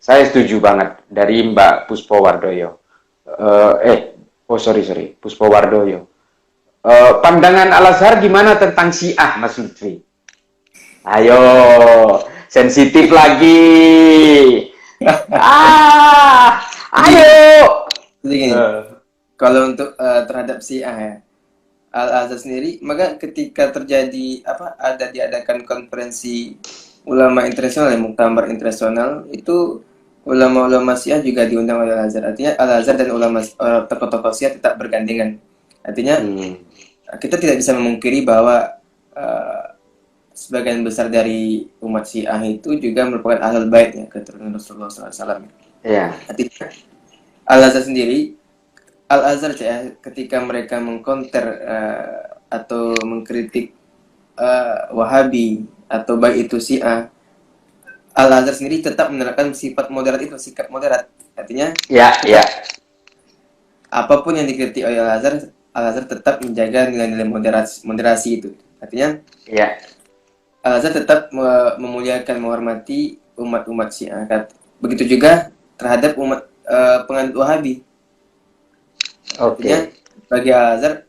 Saya setuju banget dari Mbak Puspowardoyo. Sorry, Puspowardoyo. Pandangan Al-Azhar gimana tentang Syiah, Mas Lutfi? Ayo, sensitif lagi. Ayo. Jadi gini, kalau untuk terhadap Syiah ya, Al-Azhar sendiri, maka ketika terjadi diadakan konferensi ulama internasional, muktamar internasional, itu ulama-ulama Syiah juga diundang oleh Al-Azhar. Artinya Al-Azhar dan ulama tokoh-tokoh Syiah tetap bergandengan. Artinya kita tidak bisa memungkiri bahwa sebagian besar dari umat Syiah itu juga merupakan ahlul bait ya, keturunan Rasulullah SAW. Ya. Artinya Al-Azhar sendiri, Al-Azhar ya, ketika mereka mengkonter atau mengkritik Wahabi atau baik itu Syiah, Al-Azhar sendiri tetap menerapkan sifat moderat itu, sikap moderat. Artinya, apapun yang dikritik oleh Al-Azhar tetap menjaga nilai-nilai moderasi itu. Artinya, Al-Azhar tetap memuliakan, menghormati umat-umat Syiah. Begitu juga terhadap umat penganut Wahabi. Artinya, bagi Al-Azhar,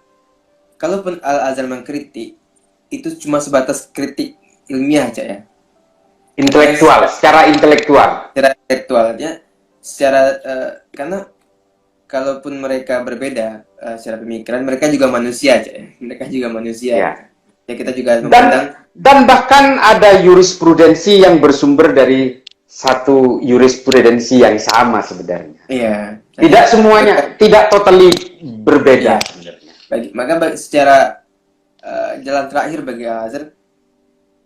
kalaupun Al-Azhar mengkritik, itu cuma sebatas kritik ilmiah aja ya. Secara intelektual ya, karena kalaupun mereka berbeda secara pemikiran, mereka juga manusia aja ya. Mereka juga manusia. Ya kita juga dan bahkan ada jurisprudensi yang bersumber dari satu jurisprudensi yang sama sebenarnya. Iya. Tidak semuanya, tidak totally berbeda sebenarnya. Maka secara jalan terakhir bagi Al-Azhar,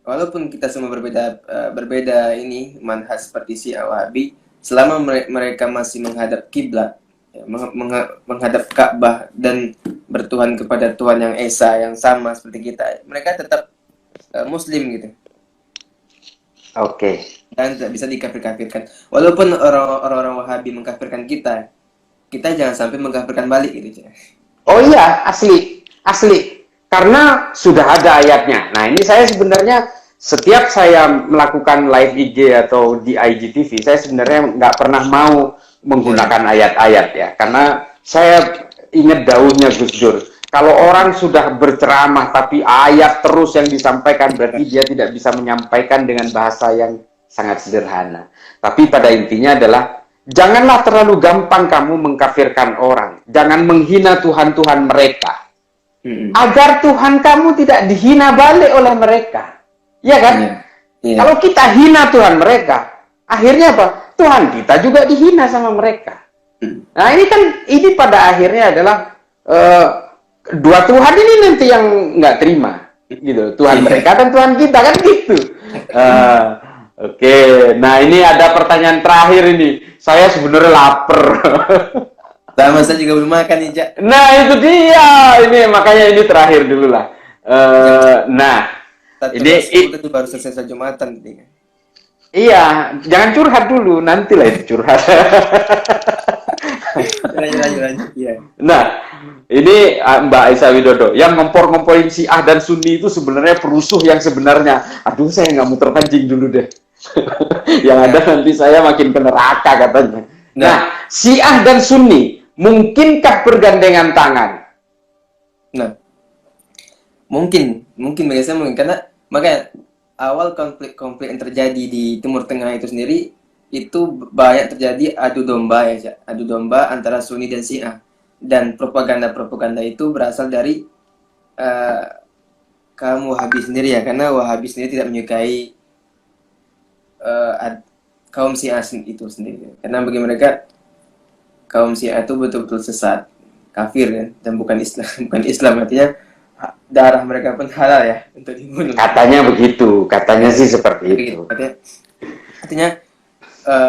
walaupun kita semua berbeda ini manhaj seperti Syiah Wahabi, selama mereka masih menghadap kiblat, ya, menghadap Ka'bah dan bertuhan kepada Tuhan yang esa, yang sama seperti kita, mereka tetap Muslim gitu. Dan tidak bisa dikafir-kafirkan. Walaupun orang-orang Wahabi mengkafirkan kita jangan sampai mengkafirkan balik gitu. Oh iya, asli. Karena sudah ada ayatnya. Nah, ini saya sebenarnya setiap saya melakukan live IG atau di IGTV, saya sebenarnya nggak pernah mau menggunakan ayat-ayat ya. Karena saya ingat daunnya Gus Dur. Kalau orang sudah berceramah tapi ayat terus yang disampaikan, berarti dia tidak bisa menyampaikan dengan bahasa yang sangat sederhana. Tapi pada intinya adalah, janganlah terlalu gampang kamu mengkafirkan orang. Jangan menghina Tuhan-Tuhan mereka. Agar Tuhan kamu tidak dihina balik oleh mereka. Ya kan? Kalau kita hina Tuhan mereka, akhirnya apa? Tuhan kita juga dihina sama mereka. Nah ini pada akhirnya adalah dua Tuhan ini nanti yang nggak terima. Gitu. Tuhan mereka dan Tuhan kita kan gitu. Nah ini ada pertanyaan terakhir ini. Saya sebenarnya lapar. Sama saya juga belum makan nih, Cak. Nah itu dia. Ini makanya ini terakhir dulu lah. Itu baru selesai Jumatan. Iya, jangan curhat dulu. Nantilah itu curhat. Lanjut. Nah, ini Mbak Aisyah Widodo yang ngompor-ngomporin Syiah dan Sunni itu sebenarnya perusuh yang sebenarnya. Aduh, saya nggak muter pancing dulu deh. Yang ada nanti saya makin ke neraka katanya. Nah, Syiah dan Sunni mungkinkah bergandengan tangan? Nah, mungkin bagi saya mungkin, karena makanya awal konflik yang terjadi di Timur Tengah itu sendiri itu banyak terjadi adu domba ya, adu domba antara Sunni dan Syiah, dan propaganda itu berasal dari kaum Wahabi sendiri ya, karena Wahabi sendiri tidak menyukai kaum Syiah itu sendiri, karena bagi mereka kaum Syiah itu betul-betul sesat, kafir kan, dan bukan Islam artinya darah mereka pun halal ya untuk dibunuh. Katanya begitu, katanya sih seperti itu. Artinya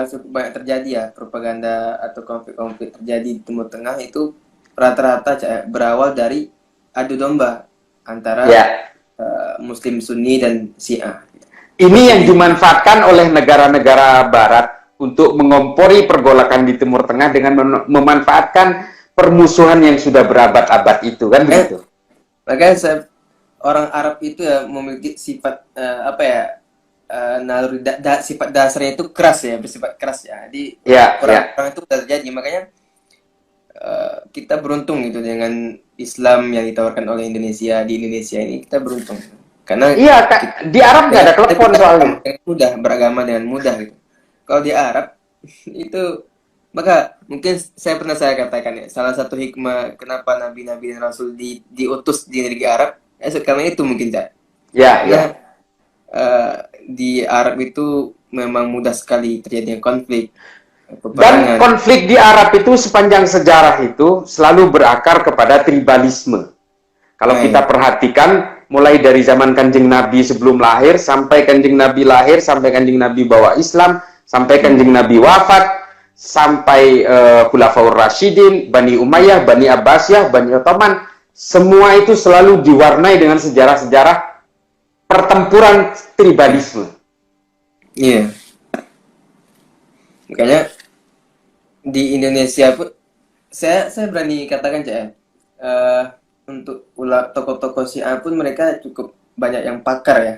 cukup banyak terjadi ya propaganda atau konflik terjadi di Timur Tengah itu rata-rata berawal dari adu domba antara Muslim Sunni dan Syiah. Ini yang dimanfaatkan oleh negara-negara Barat untuk mengompori pergolakan di Timur Tengah dengan memanfaatkan permusuhan yang sudah berabad-abad itu kan begitu. Makanya orang Arab itu ya memiliki sifat naluri sifat dasarnya itu keras ya, bersifat keras ya. Jadi Ya, ya. orang itu udah terjadi, makanya kita beruntung gitu dengan Islam yang ditawarkan oleh Indonesia di Indonesia ini kita beruntung karena Iya, di Arab nggak ada kita klepon soalnya. dengan mudah beragama dengan mudah gitu. Kalau di Arab itu maka mungkin saya katakan ya salah satu hikmah kenapa nabi-nabi dan rasul diutus di negeri Arab karena itu mungkin Cak. Ya, Karena ya. di Arab itu memang mudah sekali terjadinya konflik, Dan peperangan. konflik di Arab itu sepanjang sejarah itu selalu berakar kepada tribalisme. Kalau Nah, kita ya. perhatikan, mulai dari zaman Kanjeng Nabi sebelum lahir, sampai Kanjeng Nabi lahir, sampai Kanjeng Nabi bawa Islam, sampai Kanjeng Nabi wafat, sampai Khulafaur Rasyidin, Bani Umayyah, Bani Abbasiyah, Bani Ottoman, semua itu selalu diwarnai dengan sejarah-sejarah pertempuran tribalisme. Iya. Makanya di Indonesia pun saya berani katakan Cak, untuk tokoh-tokoh Syiah pun mereka cukup banyak yang pakar ya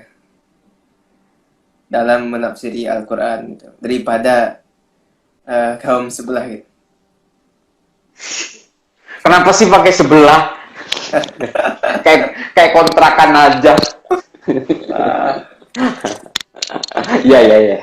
dalam menafsiri Al-Quran gitu daripada kaum sebelah gitu. Kenapa sih pakai sebelah? kayak kontrakan aja. Iya, iya, iya.